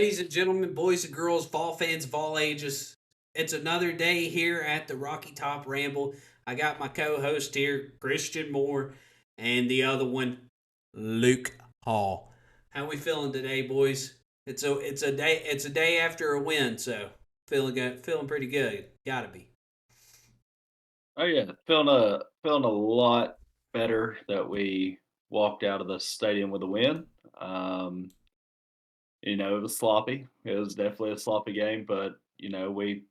Ladies and gentlemen, boys and girls, Vol fans of all ages, it's another day here at the Rocky Top Ramble. I got my co-host here, Christian Moore, and the other one, Luke Hall. How we feeling today, boys? It's a day after a win, so feeling pretty good. Gotta be. Oh yeah, feeling a lot better that we walked out of the stadium with a win. Um, it was sloppy. It was definitely a sloppy game, but we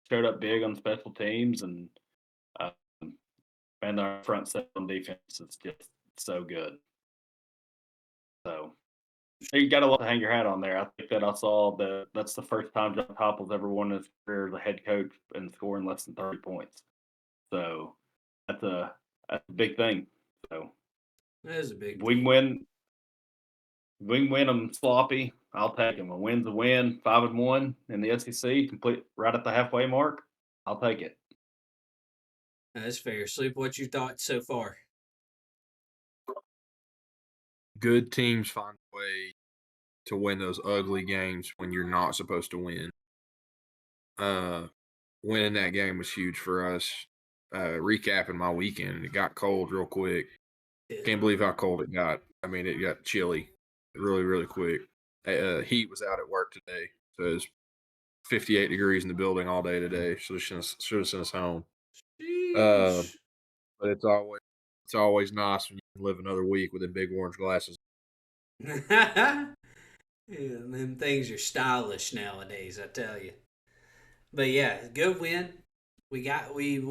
showed up big on special teams um, and our front seven defense is just so good. So you got a lot to hang your hat on there. I think that I saw that's the first time John Heupel's ever won his career as a head coach and scoring less than 30 points. So that's a big thing. So That is a big if we can thing. win, we can win them sloppy. I'll take them. A win's a win. 5-1 in the SEC, complete right at the halfway mark. I'll take it. That's fair. Sleep, what you thought so far? Good teams find a way to win those ugly games when you're not supposed to win. Uh, Winning that game was huge for us. Recapping my weekend, it got cold real quick. Can't believe how cold it got. I mean, it got chilly really, really quick. Heat was out at work today, so it was 58 degrees in the building all day today. Should have sent us home. Uh, Sheesh. but it's always nice when you can live another week with the big orange glasses. Yeah, them things are stylish nowadays, I tell you. But yeah, good win. We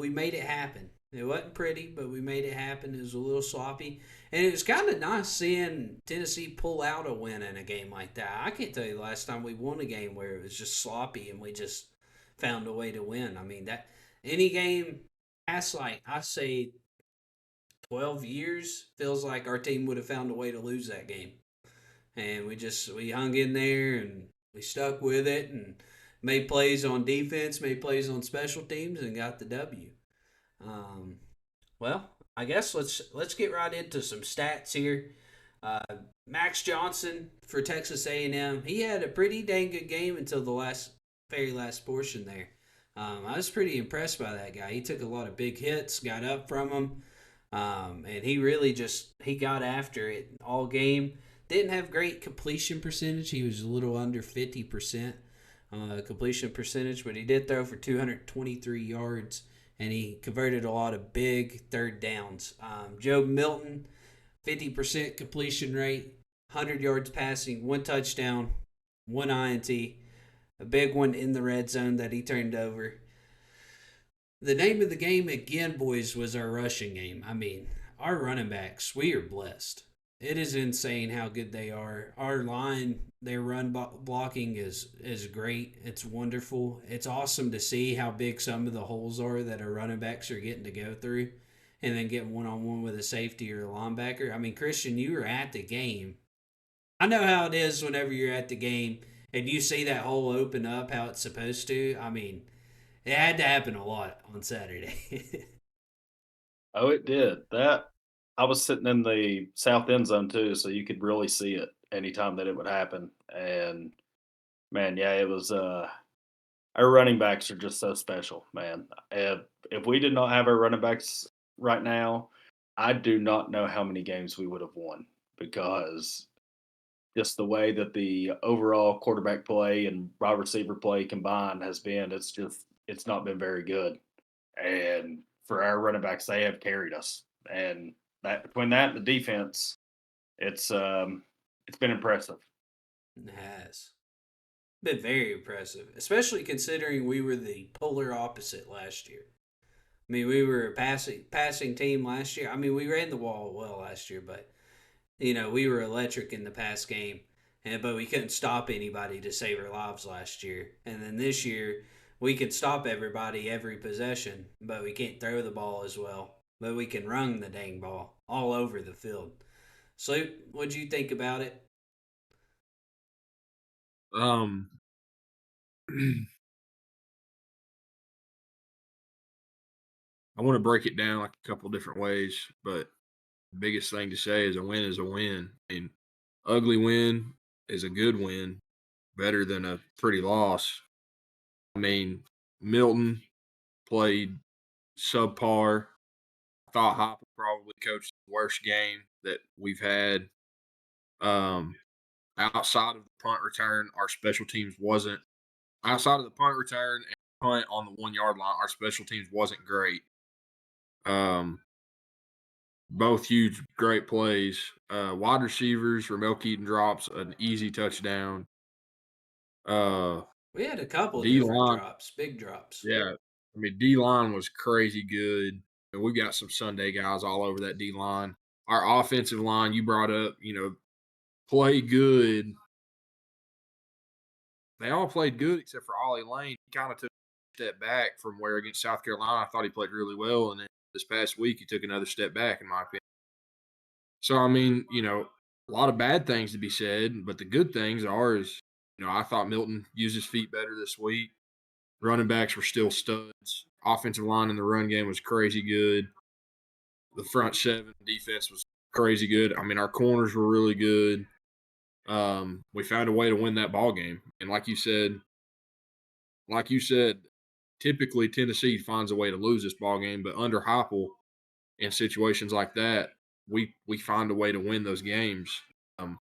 made it happen. It wasn't pretty, but we made it happen. It was a little sloppy, and it was kind of nice seeing Tennessee pull out a win in a game like that. I can't tell you the last time we won a game where it was just sloppy and we just found a way to win. I mean that any game past like I say 12 years feels like our team would have found a way to lose that game, and we hung in there and we stuck with it and made plays on defense, made plays on special teams, and got the W. Um, well, I guess let's get right into some stats here. Uh, Max Johnson for Texas A&M, he had a pretty dang good game until the very last portion there. I was pretty impressed by that guy. He took a lot of big hits, got up from them, and he really he got after it all game. Didn't have great completion percentage. He was a little under 50% completion percentage, but he did throw for 223 yards and he converted a lot of big third downs. Joe Milton, 50% completion rate, 100 yards passing, one touchdown, one INT, a big one in the red zone that he turned over. The name of the game again, boys, was our rushing game. I mean, our running backs, we are blessed. It is insane how good they are. Our line, their blocking is great. It's wonderful. It's awesome to see how big some of the holes are that our running backs are getting to go through, and then getting one on one with a safety or a linebacker. I mean, Christian, you were at the game. I know how it is whenever you're at the game and you see that hole open up how it's supposed to. I mean, it had to happen a lot on Saturday. Oh, it did. That I was sitting in the south end zone too, so you could really see it anytime that it would happen. And man, yeah, it was. Our running backs are just so special, man. If we did not have our running backs right now, I do not know how many games we would have won because just the way that the overall quarterback play and wide receiver play combined has been, it's not been very good. And for our running backs, they have carried us. And that between that and the defense, it's um it's been impressive. It has been very impressive, especially considering we were the polar opposite last year. I mean, we were a passing team last year. I mean, we ran the wall well last year, but we were electric in the pass game, and but we couldn't stop anybody to save our lives last year. And then this year, we could stop everybody every possession, but we can't throw the ball as well. But we can run the dang ball all over the field. So, what'd you think about it? Um, I want to break it down like a couple different ways, but the biggest thing to say is a win is a win. And ugly win is a good win. better than a pretty loss. I mean, Milton played subpar. I thought Heupel probably coached the worst game that we've had. Um, outside of the punt return, our special teams wasn't outside of the punt return and punt on the 1 yard line. Our special teams wasn't great. Um, both huge, great plays. Wide receivers, Ramel Keaton drops an easy touchdown. Uh, We had a couple of D different line, drops, big drops. yeah. I mean, D line was crazy good. And we got some Sunday guys all over that D line. Our offensive line, you brought up, play good. They all played good except for Ollie Lane. He kind of took a step back from where against South Carolina. I thought he played really well. And then this past week, he took another step back, in my opinion. So, I mean, a lot of bad things to be said, but the good things are is, I thought Milton used his feet better this week. Running backs were still studs. Offensive line in the run game was crazy good. The front seven defense was crazy good. I mean, our corners were really good. We found a way to win that ball game, and like you said, typically Tennessee finds a way to lose this ball game, but under Heupel, in situations like that, we find a way to win those games. Um,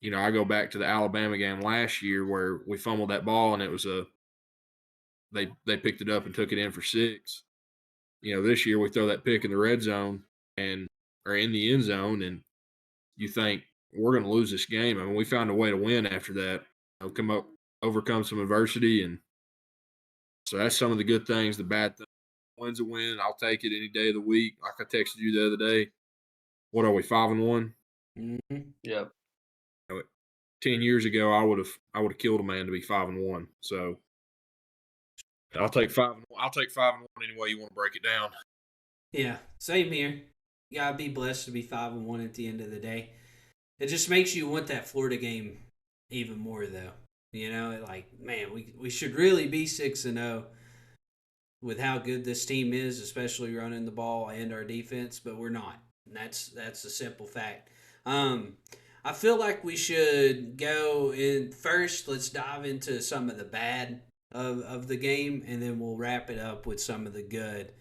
I go back to the Alabama game last year where we fumbled that ball and it was they picked it up and took it in for 6. This year we throw that pick in the red zone and or in the end zone, and you think we're going to lose this game. I mean, we found a way to win after that. Overcome some adversity, and so that's some of the good things. The bad thing, win's a win. I'll take it any day of the week. Like I texted you the other day. What are we, 5-1? Mm-hmm. Yep. 10 years ago, I would have killed a man to be 5-1. So I'll take 5-1. I'll take 5-1 any way you want to break it down. Yeah, same here. You gotta be blessed to be 5-1 at the end of the day. It just makes you want that Florida game even more, though. Like, man, we should really be 6-0 with how good this team is, especially running the ball and our defense, but we're not. And that's a simple fact. Um, I feel like we should go in first. Let's dive into some of the bad of the game, and then we'll wrap it up with some of the good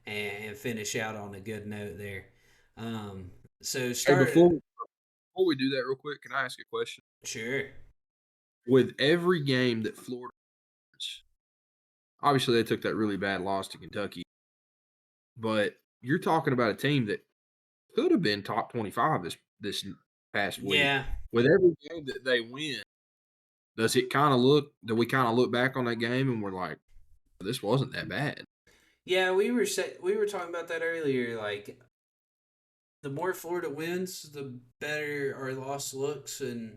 and finish out on a good note there. So Hey, start. before we do that real quick, can I ask you a question? Sure. With every game that Florida wins, obviously they took that really bad loss to Kentucky, but you're talking about a team that could have been top 25 this past week. Yeah. With every game that they win, do we kind of look back on that game and we're like, this wasn't that bad? Yeah, we were talking about that earlier. Like, the more Florida wins, the better our loss looks. And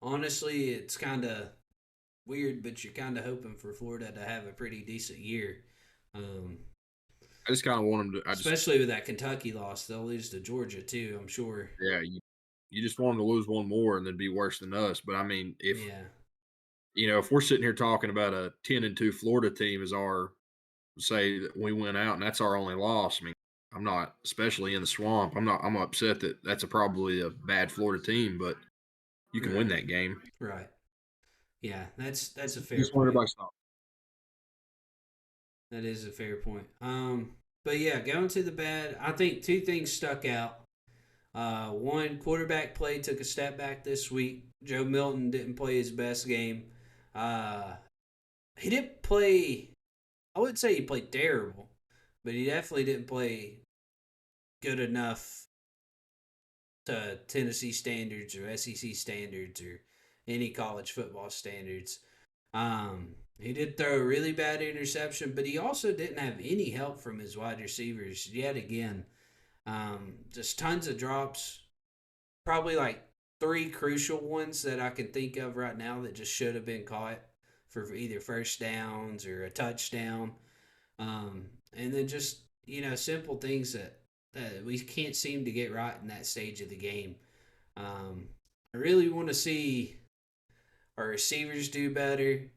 honestly, it's kind of weird, but you're kind of hoping for Florida to have a pretty decent year. Um, I just kind of want them to. Especially with that Kentucky loss, they'll lose to Georgia too, I'm sure. Yeah, you just want them to lose one more and then be worse than us. But I mean, Yeah. if we're sitting here talking about a 10-2 Florida team as our say that we went out and that's our only loss. I mean, I'm not, especially in the swamp. I'm upset that that's probably a bad Florida team, but you can win Right. that game. Right. Yeah, that's a fair Just want point. everybody to stop. That is a fair point. But yeah, going to the bad, I think two things stuck out. One, quarterback play took a step back this week. Joe Milton didn't play his best game. Uh, he didn't play. I wouldn't say he played terrible, but he definitely didn't play good enough to Tennessee standards or SEC standards or any college football standards. He did throw a really bad interception, but he also didn't have any help from his wide receivers yet again. Just tons of drops. Probably like three crucial ones that I can think of right now that just should have been caught for either first downs or a touchdown. And then just, simple things that we can't seem to get right in that stage of the game. I really want to see our receivers do better.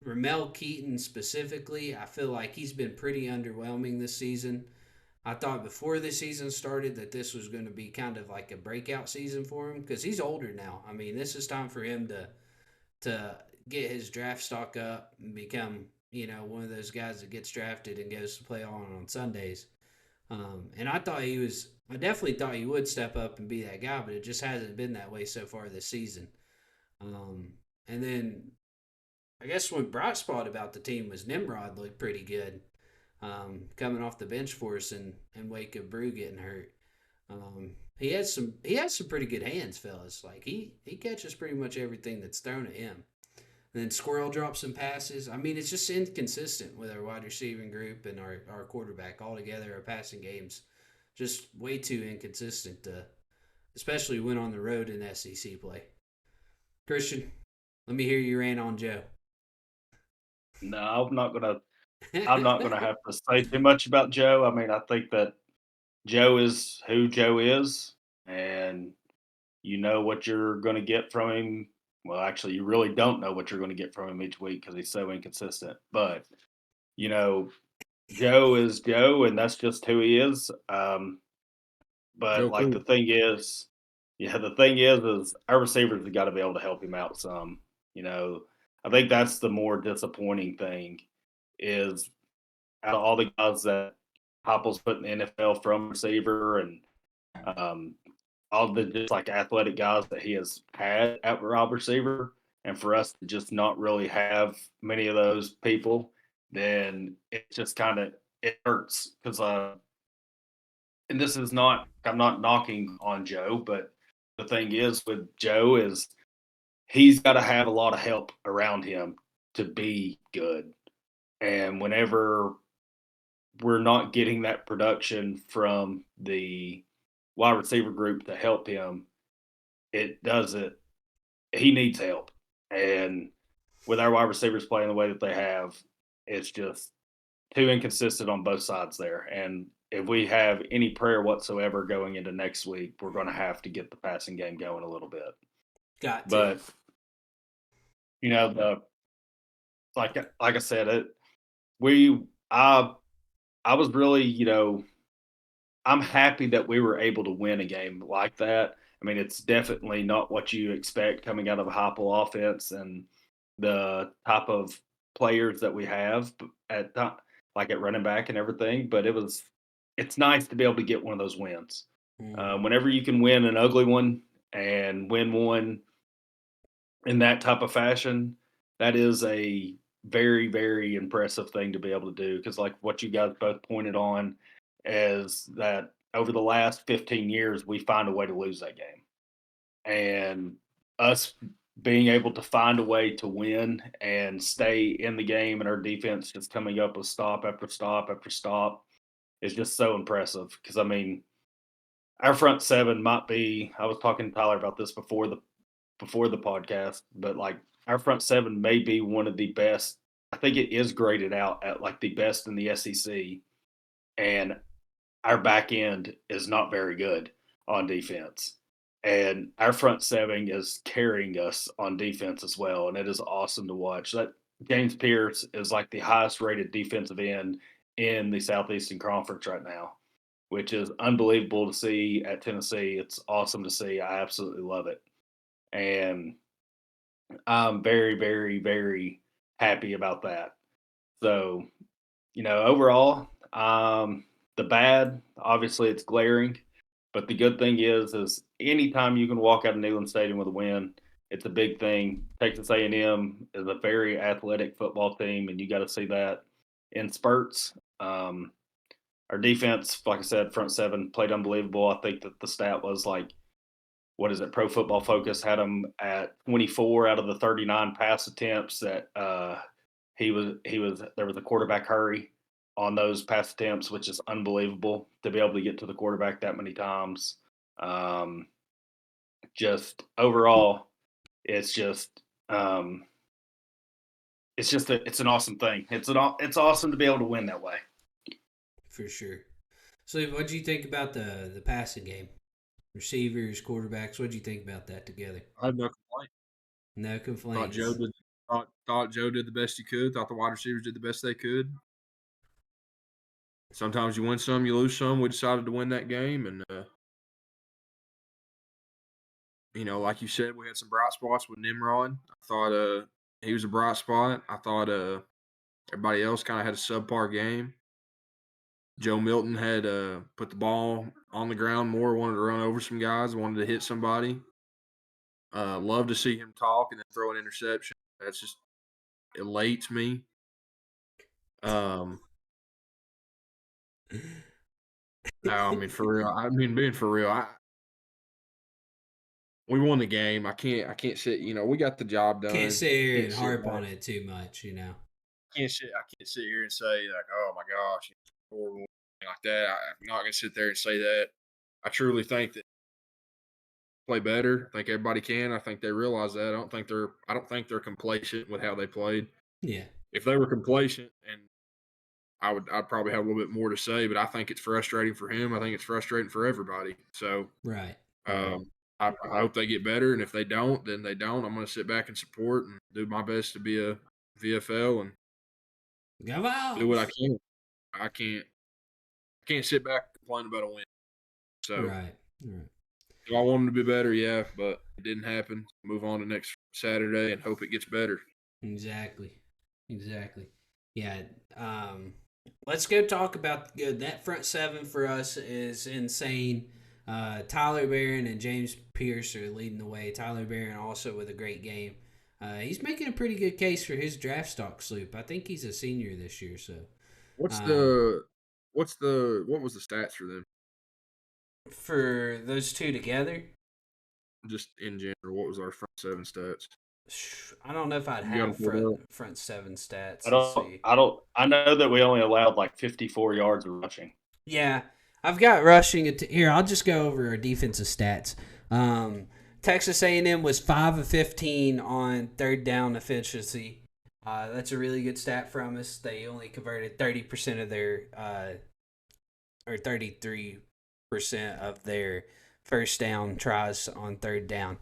Ramel Keaton specifically, I feel like he's been pretty underwhelming this season. I thought before the season started that this was going to be kind of like a breakout season for him because he's older now. I mean, this is time for him to get his draft stock up and become, one of those guys that gets drafted and goes to play on Sundays. And I definitely thought he would step up and be that guy, but it just hasn't been that way so far this season. And then I guess one bright spot about the team was Nimrod looked pretty good, coming off the bench for us in wake of Brew getting hurt. He has some pretty good hands, fellas. Like he catches pretty much everything that's thrown at him. And then Squirrel drops some passes. I mean, it's just inconsistent with our wide receiving group and our quarterback altogether. Our passing games just way too inconsistent, especially when on the road in SEC play. Christian, let me hear your rant on Joe. No, I'm not gonna. I'm not gonna have to say too much about Joe. I mean, I think that Joe is who Joe is, and you know what you're going to get from him. Well, actually, you really don't know what you're going to get from him each week because he's so inconsistent. But you know, Joe is Joe, and that's just who he is. But Joe like Cool. the thing is, yeah, the thing is our receivers have got to be able to help him out some. You know, I think that's the more disappointing thing is out of all the guys that Heupel's put in the NFL from receiver and um, all the just like athletic guys that he has had at wide receiver, and for us to just not really have many of those people, then it just kind of it hurts because and this is not I'm not knocking on Joe, but the thing is with Joe is he's got to have a lot of help around him to be good, and whenever we're not getting that production from the wide receiver group to help him, it doesn't he needs help. And with our wide receivers playing the way that they have, it's just too inconsistent on both sides there. And if we have any prayer whatsoever going into next week, we're going to have to get the passing game going a little bit. Got to. But the like I said, we I was really I'm happy that we were able to win a game like that. I mean, it's definitely not what you expect coming out of a Heupel offense and the type of players that we have like at running back and everything. But it's nice to be able to get one of those wins. Mm. Whenever you can win an ugly one and win one in that type of fashion, that is a very, very impressive thing to be able to do. Because, like what you guys both pointed on, is that over the last 15 years, we find a way to lose that game. And us being able to find a way to win and stay in the game and our defense just coming up with stop after stop after stop is just so impressive. Because, I mean, our front seven might be, I was talking to Tyler about this before the podcast, but like our front seven may be one of the best. I think it is graded out at like the best in the SEC, and our back end is not very good on defense. And our front seven is carrying us on defense as well, and it is awesome to watch. That James Pierce is like the highest rated defensive end in the Southeastern Conference right now, which is unbelievable to see at Tennessee. It's awesome to see. I absolutely love it. And I'm very, very, very happy about that. So, overall, the bad, obviously, it's glaring, but the good thing is anytime you can walk out of Neyland Stadium with a win, it's a big thing. Texas A&M is a very athletic football team, and you got to see that in spurts. Our defense, like I said, front seven played unbelievable. I think that the stat was like what is it? Pro Football Focus had him at 24 out of the 39 pass attempts that there was a quarterback hurry on those pass attempts, which is unbelievable to be able to get to the quarterback that many times. Um, just overall, it's just it's an awesome thing. It's awesome to be able to win that way. For sure. So, what do you think about the passing game? Receivers, quarterbacks. What do you think about that together? I have no complaint. No Thought Joe complaints. did thought Joe did the best he could. Thought the wide receivers did the best they could. Sometimes you win some, you lose some. We decided to win that game, and like you said, we had some bright spots with Nimrod. I thought he was a bright spot. I thought everybody else kind of had a subpar game. Joe Milton had put the ball on the ground more, wanted to run over some guys, wanted to hit somebody. Love to see him talk and then throw an interception. That's just elates me. Um, no, I mean for real. I mean being for real. We won the game. I can't sit. We got the job Can't done. sit here Can't and sit harp back. on it too much, you know. I can't sit here and say like, oh my gosh, it's horrible like that. I'm not gonna sit there and say that. I truly think that play better. I think everybody can. I think they realize that. I don't think they're complacent with how they played. Yeah. If they were complacent, and I'd probably have a little bit more to say, but I think it's frustrating for him. I think it's frustrating for everybody. So Right. um, I hope they get better, and if they don't, then they don't. I'm going to sit back and support and do my best to be a VFL and Go do what I Vols! can. I can't sit back and complain about a win. So Right. Right. do I want them to be better? Yeah, but it didn't happen. Move on to next Saturday and hope it gets better. Exactly. Exactly. Yeah. Let's go talk about the good. That front seven for us is insane. Tyler Barron and James Pierce are leading the way. Tyler Barron also with a great game. He's making a pretty good case for his draft stock sloop. I think he's a senior this year, so What's um, the what was the stats for them? for those two together, Just in general, what was our front seven stats? I don't know if I'd You got have them pulled up? front seven I stats. Let's don't. see. I don't. I know that we only allowed like 54 yards of rushing. Yeah, I've got rushing it here. I'll just go over our defensive stats. Um, Texas A&M was 5 of 15 on third down efficiency. That's a really good stat from us. They only converted 30% of their or 33% of their first down tries on third down.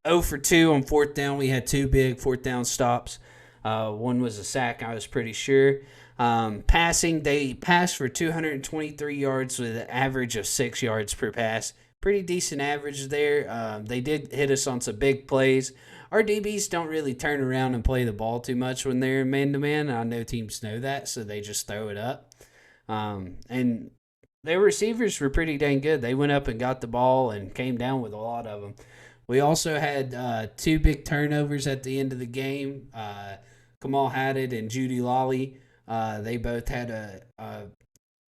0 for 2 on fourth down. We had two big fourth down stops. One was a sack, I was pretty sure. Passing, they passed for 223 yards with an average of 6 yards per pass. Pretty decent average there. They did hit us on some big plays. Our DBs don't really turn around and play the ball too much when they're man to man. I know teams know that, so they just throw it up. And their receivers were pretty dang good. They went up and got the ball and came down with a lot of them. We also had two big turnovers at the end of the game. Kamal Haddad and Judy Lawley. They both had a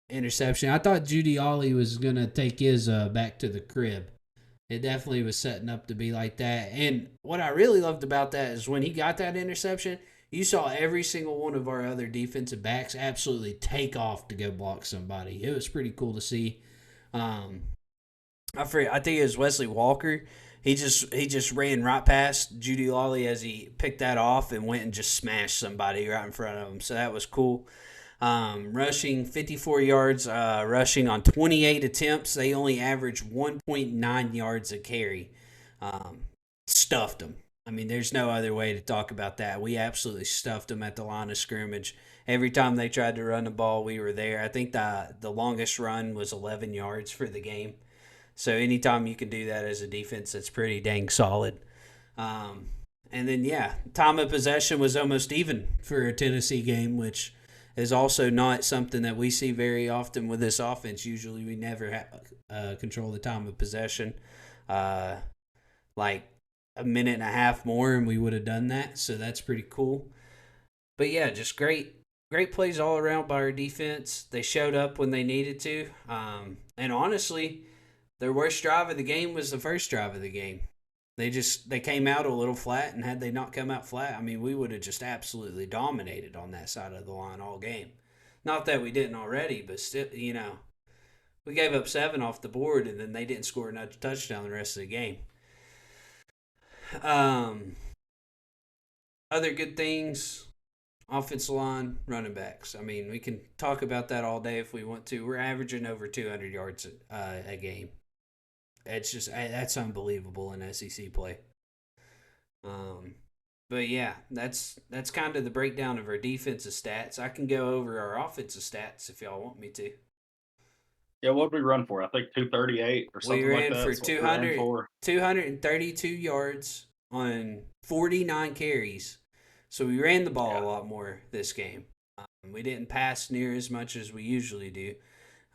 interception. I thought Judy Lawley was gonna take his back to the crib. It definitely was setting up to be like that. And what I really loved about that is when he got that interception, you saw every single one of our other defensive backs absolutely take off to go block somebody. It was pretty cool to see. Um, I think it was Wesley Walker. He just ran right past Judy Lawley as he picked that off and went and just smashed somebody right in front of him. So that was cool. Rushing 54 yards, rushing on 28 attempts. They only averaged 1.9 yards a carry. Um, Stuffed them. I mean, there's no other way to talk about that. We absolutely stuffed them at the line of scrimmage. Every time they tried to run the ball, we were there. I think the longest run was 11 yards for the game. So anytime you can do that as a defense, that's pretty dang solid. Um, and then, yeah, time of possession was almost even for a Tennessee game, which is also not something that we see very often with this offense. Usually we never control the time of possession. Uh, like a minute and a half more, and we would have done that. So that's pretty cool. But yeah, just great plays all around by our defense. They showed up when they needed to. And honestly, their worst drive of the game was the first drive of the game. They came out a little flat, and had they not come out flat, I mean, we would have just absolutely dominated on that side of the line all game. Not that we didn't already, but still, we gave up 7 off the board, and then they didn't score another touchdown the rest of the game. Um, Other good things, offensive line, running backs. I mean, we can talk about that all day if we want to. We're averaging over 200 yards a game. It's just that's unbelievable in SEC play. Um, but yeah, that's kind of the breakdown of our defensive stats. I can go over our offensive stats if y'all want me to. Yeah, what did we run for? I think 238 or We something like ran that. for That's what we ran for. 232 yards on 49 carries. So we ran the ball a Yeah. lot more this game. We didn't pass near as much as we usually do.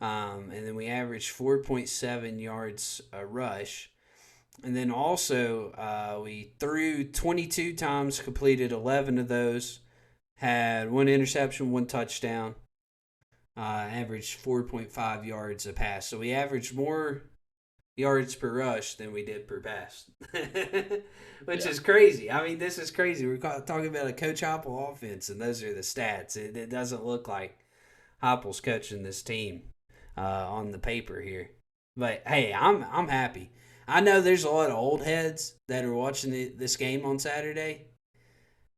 And then we averaged 4.7 yards a rush. And then also, we threw 22 times, completed 11 of those, had one interception, one touchdown, averaged 4.5 yards a pass. So we averaged more yards per rush than we did per pass, which Yeah. is crazy. I mean, this is crazy. We're talking about a Coach Heupel offense, and those are the stats. It doesn't look like Heupel's coaching this team on the paper here. But hey, I'm happy. I know there's a lot of old heads that are watching this game on Saturday.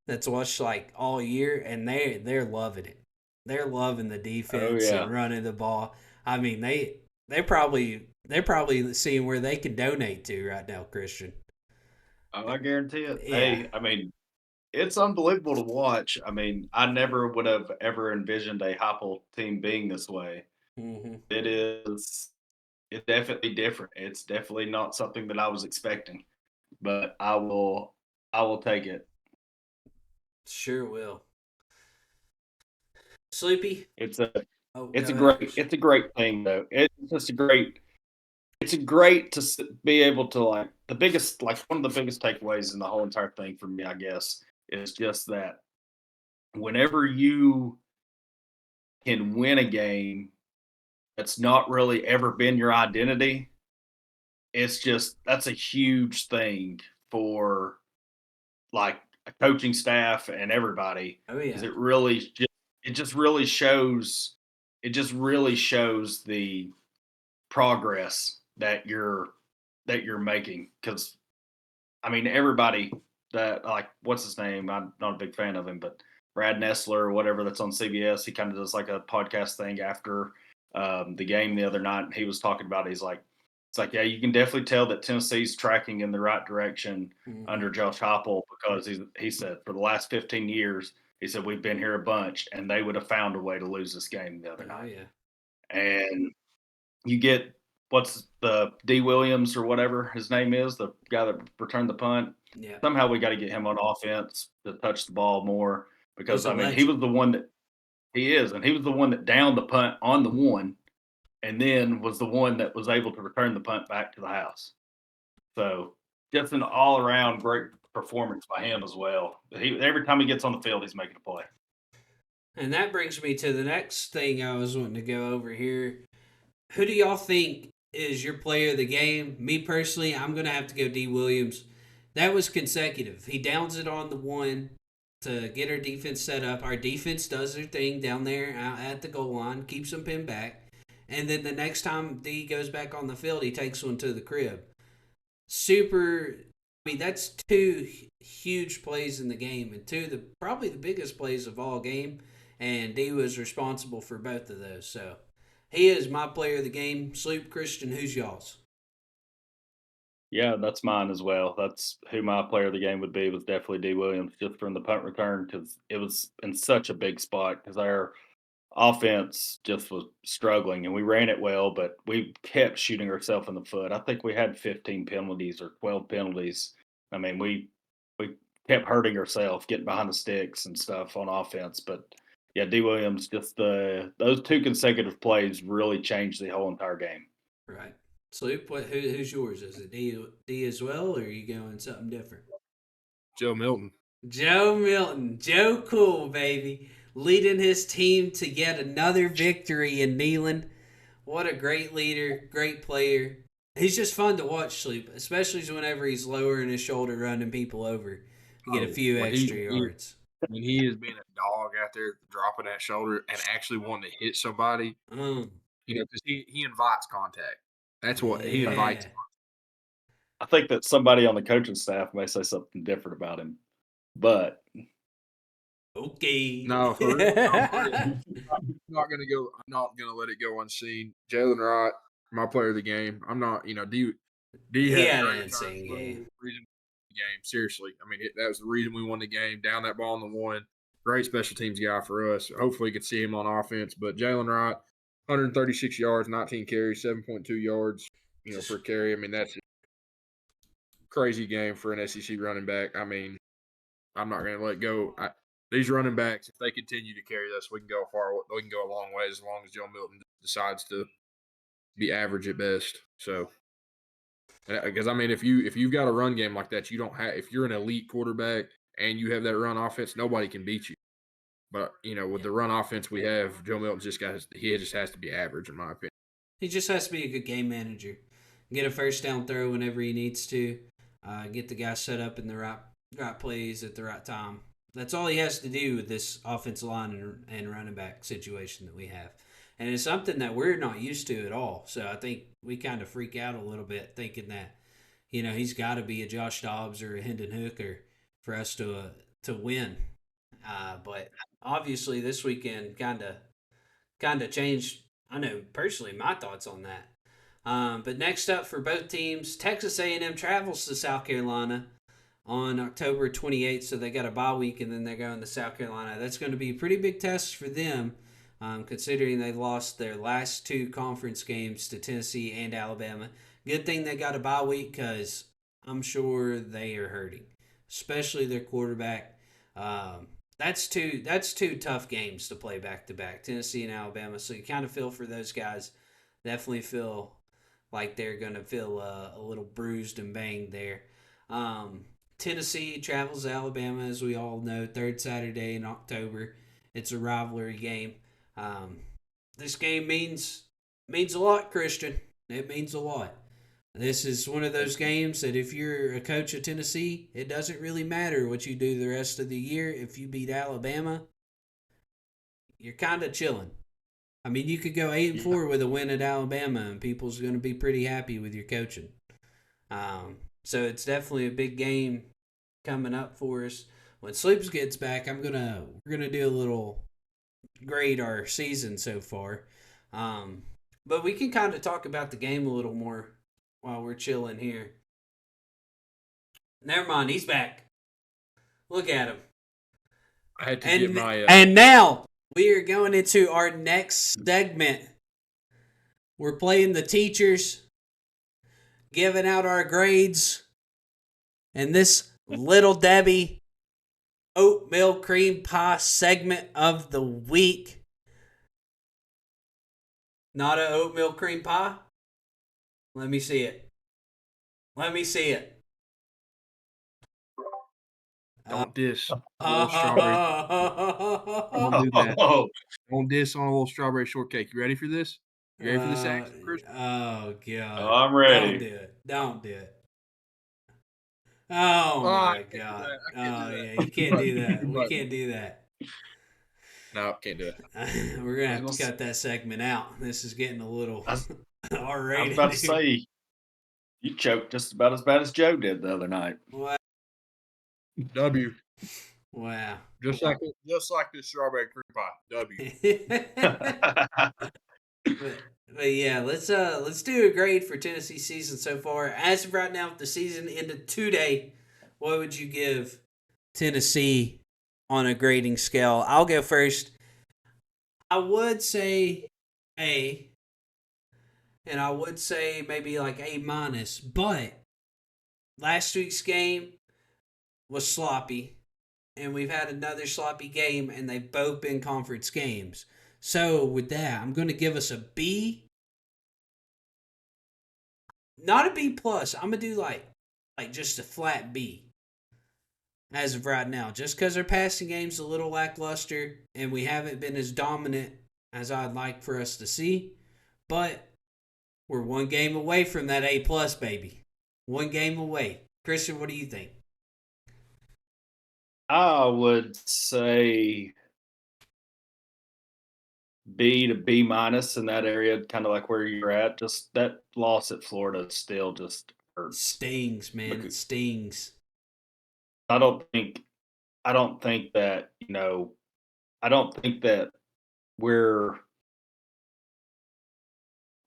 That's watched like all year, and they're loving it. They're loving the Oh defense and yeah. running the ball. I mean, they're probably seeing where they can donate to right now, Christian. Oh, I guarantee it. Yeah. Hey, I mean, it's unbelievable to watch. I mean, I never would have ever envisioned a Heupel team being this way. Hmm. It is. It's definitely different. It's definitely not something that I was expecting, but I will take it. Sure will. Sleepy. It's a Oh, go ahead, Christian. it's a great thing though. It's just a great it's a great to be able to like the biggest like one of the biggest takeaways in the whole entire thing for me, I guess, is just that whenever you can win a game that's not really ever been your identity, it's just that's a huge thing for like a coaching staff and everybody Oh because yeah. it just really shows the progress that you're making because I mean everybody that like what's his name, I'm not a big fan of him, but Brad Nessler or whatever that's on CBS, he kind of does like a podcast thing after the game the other night. He was talking about it. He's like it's like yeah, you can definitely tell that Tennessee's tracking in the right direction Hmm. under Josh Heupel because he said for the last 15 years he said we've been here a bunch and they would have found a way to lose this game the other Oh night. yeah. And you get what's the D Williams or whatever his name is, the guy that returned the punt. Yeah. Somehow we got to get him on offense to touch the ball more He's because a I mean he legend. was the one that he is, and he was the one that downed the punt on the one, and then was the one that was able to return the punt back to the house. So just an all around great performance by him as well. Every time he gets on the field, he's making a play. And that brings me to the next thing I was wanting to go over here. Who do y'all think is your player of the game? Me personally, I'm gonna have to go D Williams. That was consecutive. He downs it on the one to get our defense set up. Our defense does their thing down there out at the goal line, keeps them pinned back, and then the next time D goes back on the field, he takes one to the crib. Super. I mean, that's two huge plays in the game, and two the probably the biggest plays of all game. And D was responsible for both of those. So he is my player of the game. Sloop Christian, who's y'all's? Yeah, that's mine as well. That's who my player of the game would be. Was definitely D Williams, just from the punt return because it was in such a big spot because our offense just was struggling and we ran it well, but we kept shooting ourselves in the foot. I think we had 15 penalties or 12 penalties. I mean, we kept hurting ourselves, getting behind the sticks and stuff on offense. But yeah, D Williams, just the those two consecutive plays really changed the whole entire game. Right. Sloop, who's yours? Is it D as well, or are you going something different? Joe Milton. Joe Milton. Joe Cool, baby. Leading his team to yet another victory in Neyland. What a great leader, great player. He's just fun to watch, Sleep, especially whenever he's lowering his shoulder, running people over. You get a Oh, few extra yards. when he is being a dog out there dropping that shoulder and actually wanting to hit somebody, Um, because he invites contact. That's what he invites. yeah. I think that somebody on the coaching staff may say something different about him, but Okay. No, for real. No, for real. I'm not gonna go. I'm not gonna let it go unseen. Jalen Wright, my player of the game. I'm not. D He had a had great an return. insane Reason game. we won the game. Seriously, I mean that was the reason we won the game. Down that ball on the one. Great special teams guy for us. Hopefully, we could see him on offense. But Jalen Wright, 136 yards, 19 carries, 7.2 yards, per carry. I mean, that's a crazy game for an SEC running back. I mean, I'm not going to let go. These running backs, if they continue to carry this, we can go far. We can go a long way as long as Joe Milton decides to be average at best. So, because I mean, if you've got a run game like that, you don't have. If you're an elite quarterback and you have that run offense, nobody can beat you. But with the run offense we have, Joe Milton just has to be average in my opinion. He just has to be a good game manager. Get a first down throw whenever he needs to. Get the guy set up in the right plays at the right time. That's all he has to do with this offensive line and running back situation that we have. And it's something that we're not used to at all. So I think we kind of freak out a little bit thinking that, he's got to be a Josh Dobbs or a Hendon Hooker for us to win. But obviously this weekend kind of changed. I know personally my thoughts on that. But next up for both teams, Texas A&M travels to South Carolina on October 28th, so they got a bye week and then they're going to South Carolina. That's going to be a pretty big test for them, considering they lost their last two conference games to Tennessee and Alabama. Good thing they got a bye week because I'm sure they are hurting, especially their quarterback. That's two tough games to play back to back, Tennessee and Alabama. So you kind of feel for those guys. Definitely feel like they're going to feel a little bruised and banged there. Tennessee travels to Alabama, as we all know, third Saturday in October. It's a rivalry game. This game means a lot, Christian. It means a lot. This is one of those games that if you're a coach of Tennessee, it doesn't really matter what you do the rest of the year. If you beat Alabama, you're kind of chilling. I mean, you could go 8-4 with a win at Alabama, and people's going to be pretty happy with your coaching. So it's definitely a big game coming up for us. When Sleeps gets back, we're gonna do a little grade our season so far. But we can kind of talk about the game a little more while we're chilling here. Never mind, he's back. Look at him. I had to get my. And now we are going into our next segment. We're playing the teachers, giving out our grades, and this Little Debbie oatmeal cream pie segment of the week. Not an oatmeal cream pie? Let me see it. Don't diss a little strawberry. Don't do that. Don't diss on a little strawberry shortcake. You ready for this? You ready for this action, Chris? Oh, God. Oh, I'm ready. Don't do it. Oh, my God. Oh, yeah. You can't do that. We can't do that. No, can't do it. We're going to have to cut that segment out. This is getting a little R-rated. I was about to say, you choked just about as bad as Joe did the other night. Wow. W. Wow. Just like this strawberry cream pie. W. But yeah, let's do a grade for Tennessee season so far. As of right now, if the season ended today, what would you give Tennessee on a grading scale? I'll go first. I would say A, and I would say maybe like A minus, but last week's game was sloppy, and we've had another sloppy game, and they've both been conference games. So with that, I'm going to give us a B. Not a B plus. I'm going to do like just a flat B as of right now. Just because our passing game's a little lackluster and we haven't been as dominant as I'd like for us to see. But we're one game away from that A plus, baby. One game away. Christian, what do you think? I would say B to B minus in that area, kind of like where you're at. Just that loss at Florida still just hurts. Stings, man. It stings. I don't think that, I don't think that we're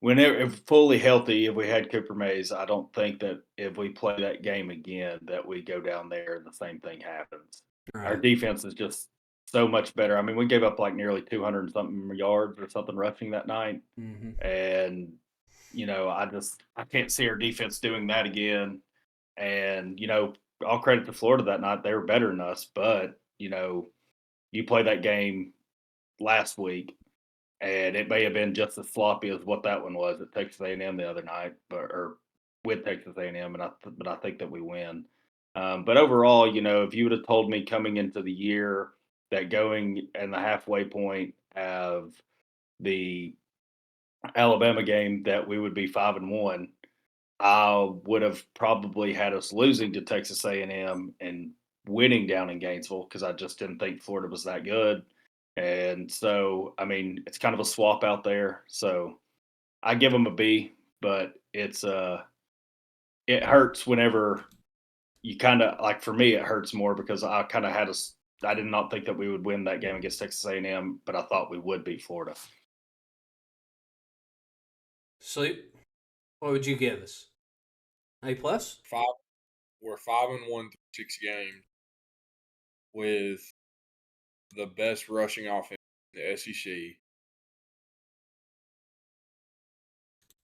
whenever if fully healthy, if we had Cooper Mays, I don't think that if we play that game again that we go down there and the same thing happens. Right. Our defense is just so much better. I mean, we gave up like nearly 200 and something yards or something rushing that night. And, I can't see our defense doing that again. And, all credit to Florida that night. They were better than us. But, you play that game last week, and it may have been just as sloppy as what that one was at Texas A&M the other night, or with Texas A&M, but I think that we win. But overall, if you would have told me coming into the year that going in the halfway point of the Alabama game that we would be 5-1, I would have probably had us losing to Texas A&M and winning down in Gainesville because I just didn't think Florida was that good. And so, I mean, it's kind of a swap out there. So I give them a B, but it hurts whenever you kind of like. For me, it hurts more because I kind of had us. I did not think that we would win that game against Texas A&M, but I thought we would beat Florida. Sleep. What would you give us? A plus? We're 5-1 through 6 games with the best rushing offense in the SEC.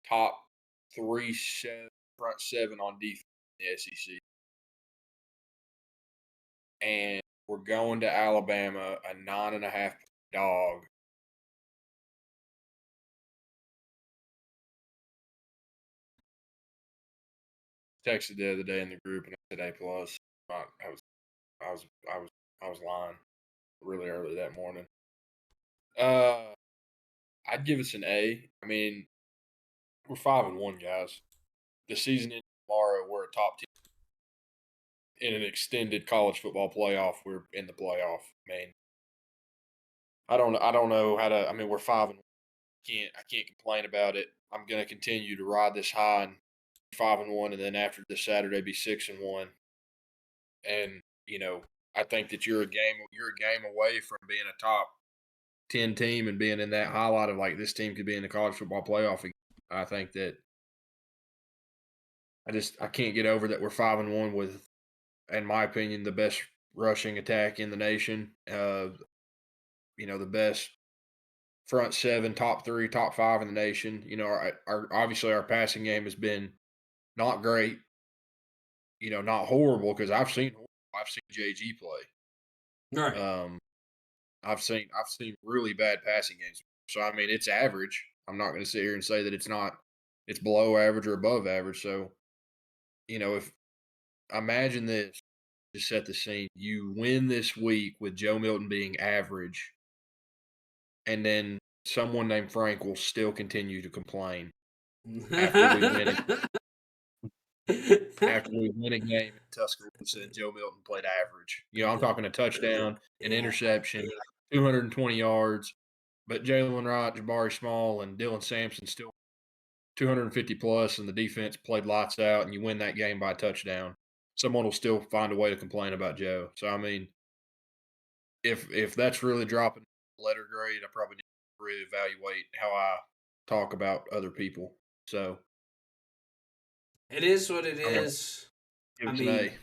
Top 3 front 7 on defense in the SEC. And we're going to Alabama, a 9.5 dog. Texted the other day in the group and I said A plus. I was lying really early that morning. I'd give us an A. I mean, we're 5-1, guys. The season ends tomorrow. We're a top team in an extended college football playoff. We're in the playoff. I mean, I don't know how to. I mean, we're 5-1. I can't complain about it. I'm gonna continue to ride this high and 5-1, and then after this Saturday be 6-1. And I think that you're a game away from being a top 10 team and being in that highlight of like this team could be in the college football playoff again. I think that I can't get over that we're 5-1 with, in my opinion, the best rushing attack in the nation. The best front 7, top 3, top 5 in the nation. Our obviously our passing game has been not great. Not horrible because I've seen JG play. Right. I've seen really bad passing games. So I mean, it's average. I'm not going to sit here and say that it's below average or above average. So, if imagine this, to set the scene, you win this week with Joe Milton being average, and then someone named Frank will still continue to complain after we win a game in Tuscaloosa and Joe Milton played average. I'm talking a touchdown, an interception, 220 yards. But Jalen Wright, Jabari Small, and Dylan Sampson still 250 plus, and the defense played lights out, and you win that game by a touchdown. Someone will still find a way to complain about Joe. So I mean, if that's really dropping letter grade, I probably need to reevaluate how I talk about other people. So it is what it is. Give us an A.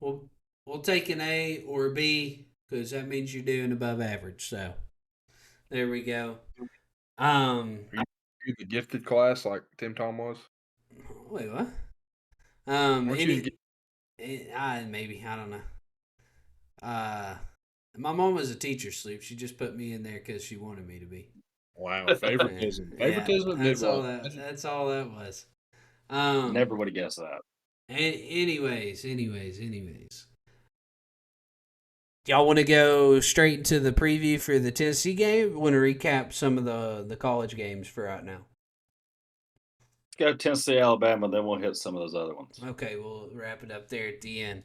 We'll take an A or a B because that means you're doing above average. So there we go. Are you the gifted class like Tim Tom was? Wait, what? Maybe I don't know. My mom was a teacher. Sleep. She just put me in there because she wanted me to be. Wow, favoritism. Favoritism. That's all that was. Never would have guessed that. Anyways. Y'all want to go straight into the preview for the Tennessee game? Want to recap some of the college games for right now? Let's go Tennessee, Alabama, then we'll hit some of those other ones. Okay, we'll wrap it up there at the end.